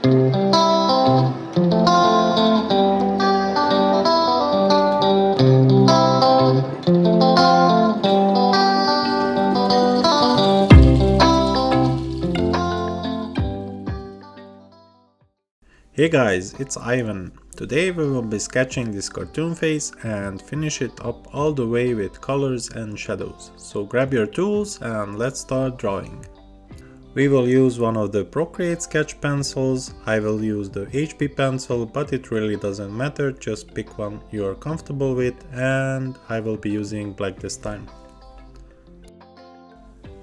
Hey guys, it's Ivan. Today we will be sketching this cartoon face and finish it up all the way with colors and shadows. So grab your tools and let's start drawing. We will use one of the Procreate sketch pencils. I will use the HB pencil, but it really doesn't matter, just pick one you're comfortable with, and I will be using black this time.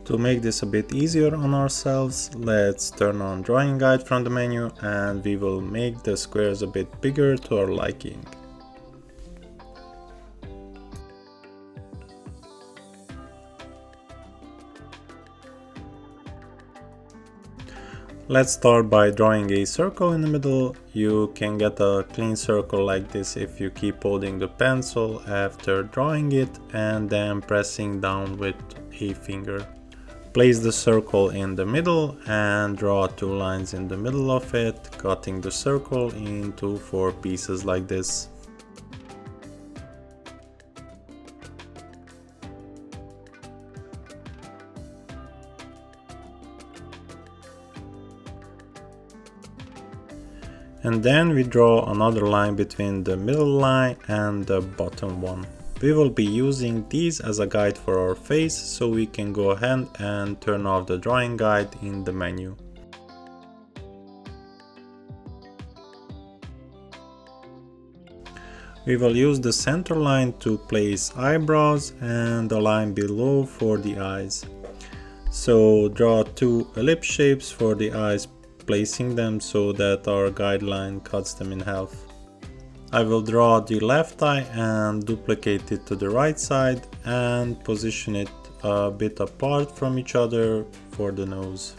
To make this a bit easier on ourselves, let's turn on drawing guide from the menu and we will make the squares a bit bigger to our liking. Let's start by drawing a circle in the middle. You can get a clean circle like this if you keep holding the pencil after drawing it and then pressing down with a finger. Place the circle in the middle and draw two lines in the middle of it, cutting the circle into 4 pieces like this. And then we draw another line between the middle line and the bottom one. We will be using these as a guide for our face, so we can go ahead and turn off the drawing guide in the menu. We will use the center line to place eyebrows and the line below for the eyes. So draw 2 ellipse shapes for the eyes, placing them so that our guideline cuts them in half. I will draw the left eye and duplicate it to the right side and position it a bit apart from each other for the nose.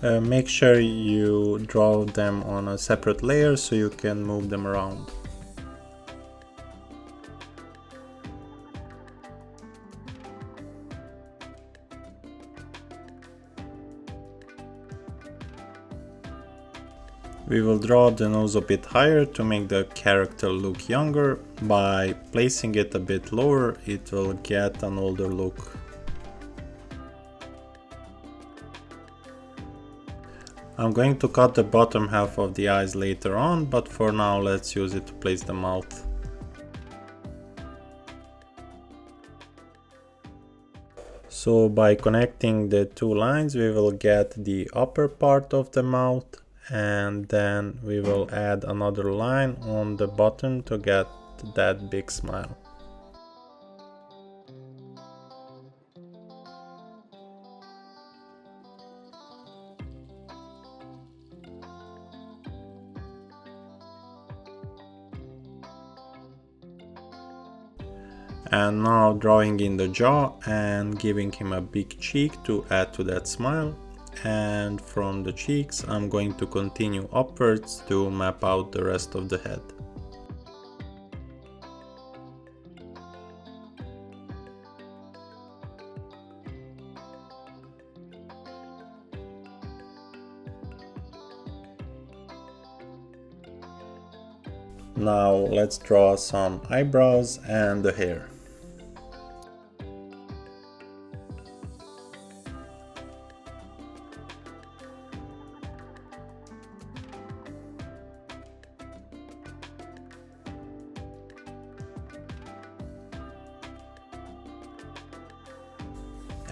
Make sure you draw them on a separate layer so you can move them around. We will draw the nose a bit higher to make the character look younger. By placing it a bit lower, it will get an older look. I'm going to cut the bottom half of the eyes later on, but for now let's use it to place the mouth. So by connecting the 2 lines, we will get the upper part of the mouth, and then we will add another line on the bottom to get that big smile. And now drawing in the jaw and giving him a big cheek to add to that smile. And from the cheeks I'm going to continue upwards to map out the rest of the head. Now let's draw some eyebrows and the hair.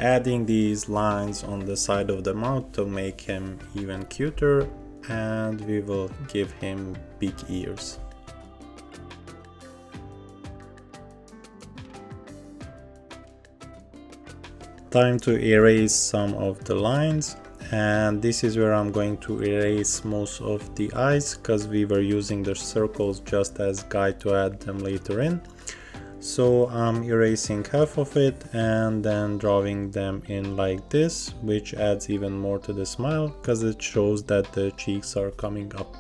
Adding these lines on the side of the mouth to make him even cuter, and we will give him big ears. Time to erase some of the lines, and this is where I'm going to erase most of the eyes because we were using the circles just as guide to add them later in. So I'm erasing half of it and then drawing them in like this, which adds even more to the smile because it shows that the cheeks are coming up.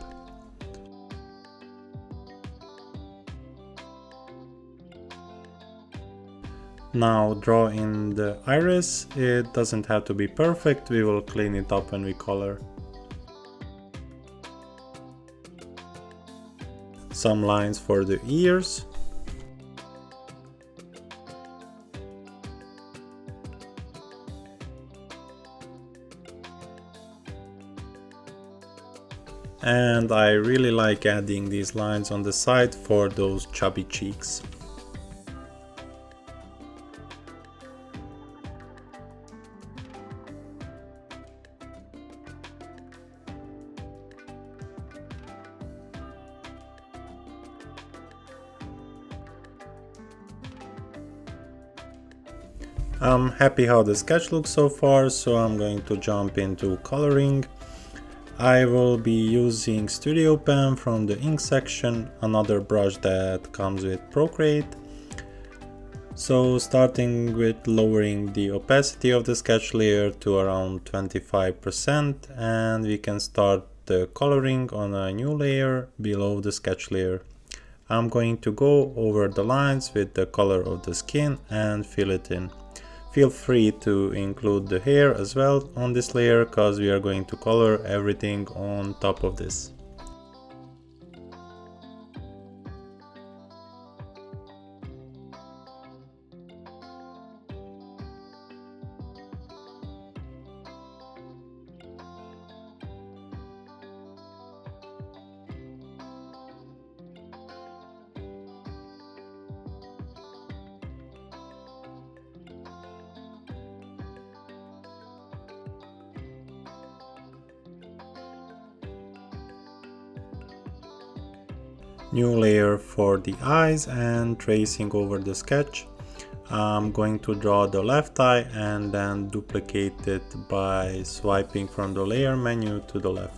Now draw in the iris. It doesn't have to be perfect, we will clean it up when we color. some lines for the ears. And I really like adding these lines on the side for those chubby cheeks. I'm happy how the sketch looks so far, so I'm going to jump into coloring. I will be using Studio Pen from the ink section, another brush that comes with Procreate. So starting with lowering the opacity of the sketch layer to around 25%, and we can start the coloring on a new layer below the sketch layer. I'm going to go over the lines with the color of the skin and fill it in. Feel free to include the hair as well on this layer, because we are going to color everything on top of this. New layer for the eyes and tracing over the sketch. I'm going to draw the left eye and then duplicate it by swiping from the layer menu to the left.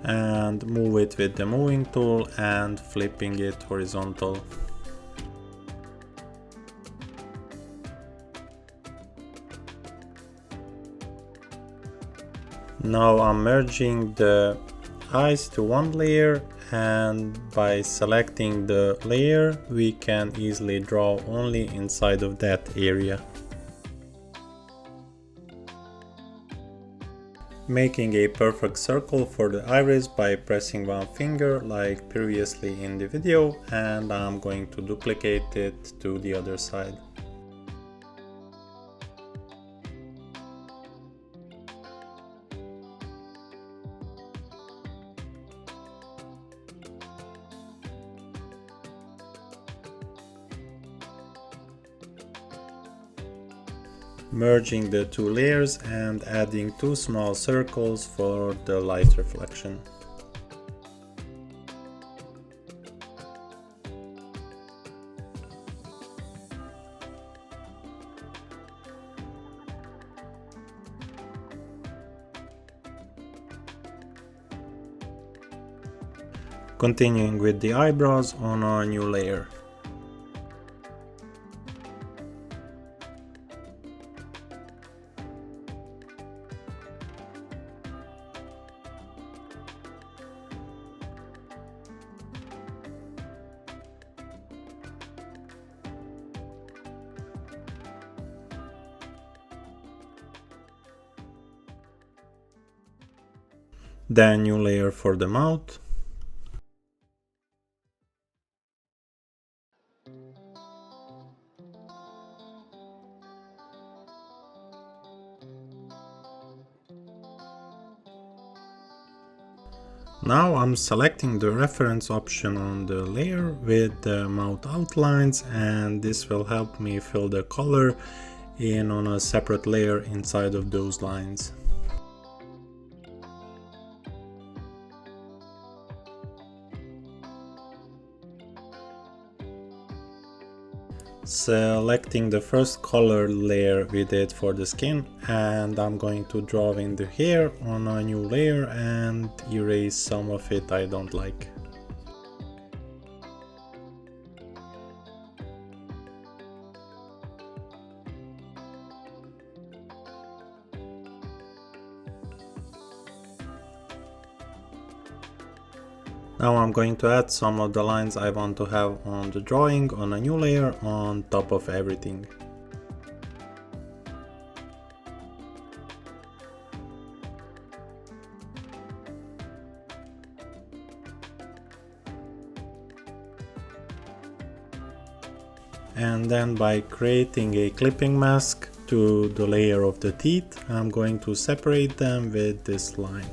And move it with the moving tool and flipping it horizontal. Now I'm merging the eyes to one layer, and by selecting the layer we can easily draw only inside of that area. Making a perfect circle for the iris by pressing one finger like previously in the video, and I'm going to duplicate it to the other side. Merging the two layers and adding two small circles for the light reflection. Continuing with the eyebrows on our new layer. Then new layer for the mouth. Now I'm selecting the reference option on the layer with the mouth outlines, and this will help me fill the color in on a separate layer inside of those lines. Selecting the first color layer we did for the skin, and I'm going to draw in the hair on a new layer and erase some of it I don't like. Now I'm going to add some of the lines I want to have on the drawing on a new layer on top of everything. And then by creating a clipping mask to the layer of the teeth, I'm going to separate them with this line.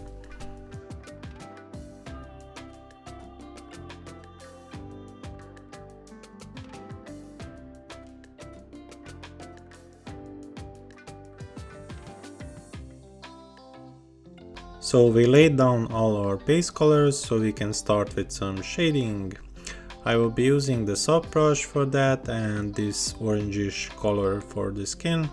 So we laid down all our base colors, so we can start with some shading. I will be using the soft brush for that and this orangish color for the skin.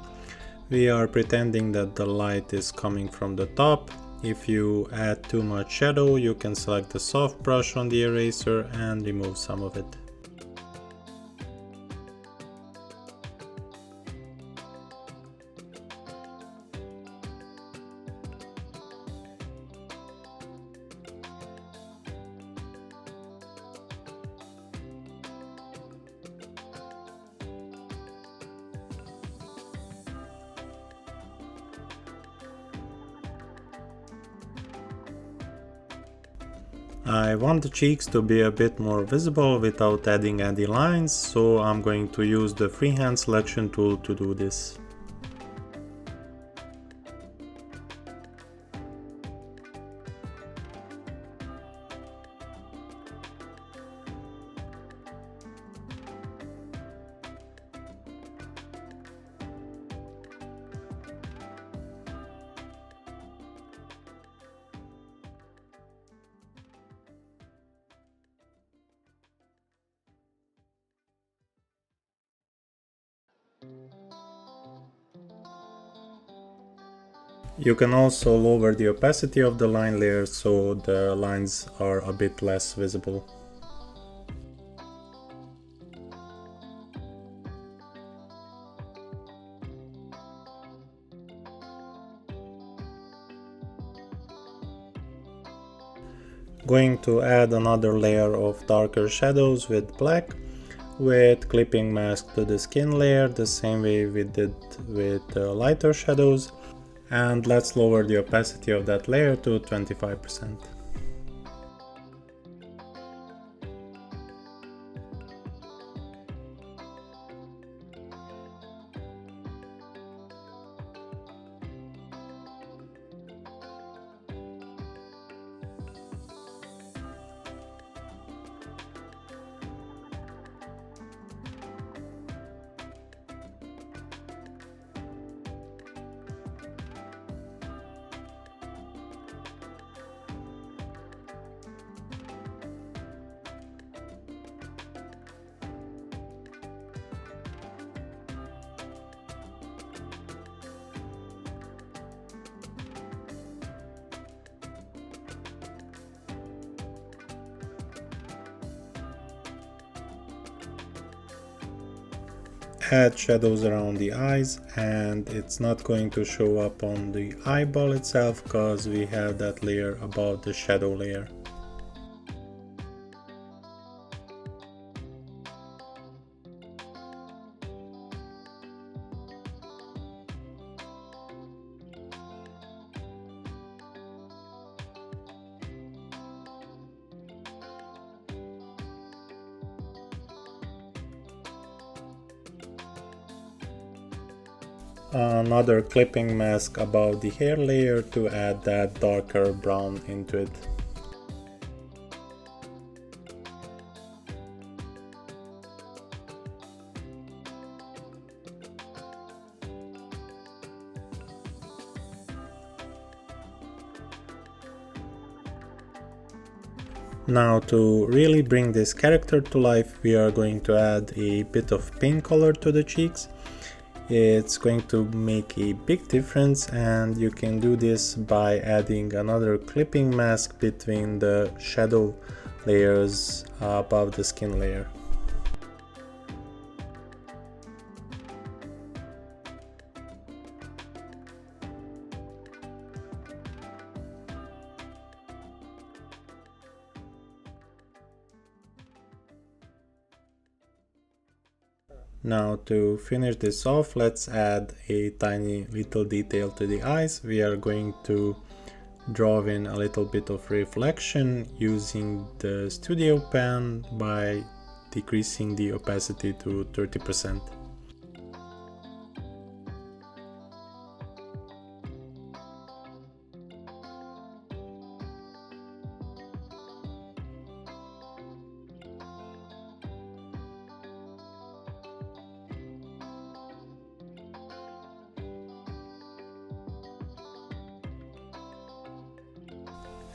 We are pretending that the light is coming from the top. If you add too much shadow, you can select the soft brush on the eraser and remove some of it. I want the cheeks to be a bit more visible without adding any lines, so I'm going to use the freehand selection tool to do this. You can also lower the opacity of the line layer so the lines are a bit less visible. Going to add another layer of darker shadows with black, with clipping mask to the skin layer the same way we did with the lighter shadows. And let's lower the opacity of that layer to 25%. Add shadows around the eyes, and it's not going to show up on the eyeball itself because we have that layer above the shadow layer. Another clipping mask above the hair layer to add that darker brown into it. Now to really bring this character to life, we are going to add a bit of pink color to the cheeks. It's going to make a big difference, and you can do this by adding another clipping mask between the shadow layers above the skin layer. Now to finish this off, let's add a tiny little detail to the eyes. We are going to draw in a little bit of reflection using the studio pen by decreasing the opacity to 30%.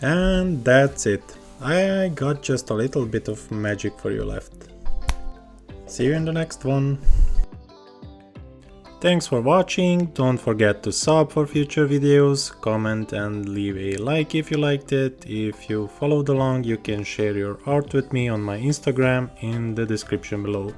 And that's it. I got just a little bit of magic for you left. See you in the next one. Thanks for watching. Don't forget to sub for future videos, comment and leave a like if you liked it. If you followed along, you can share your art with me on my Instagram in the description below.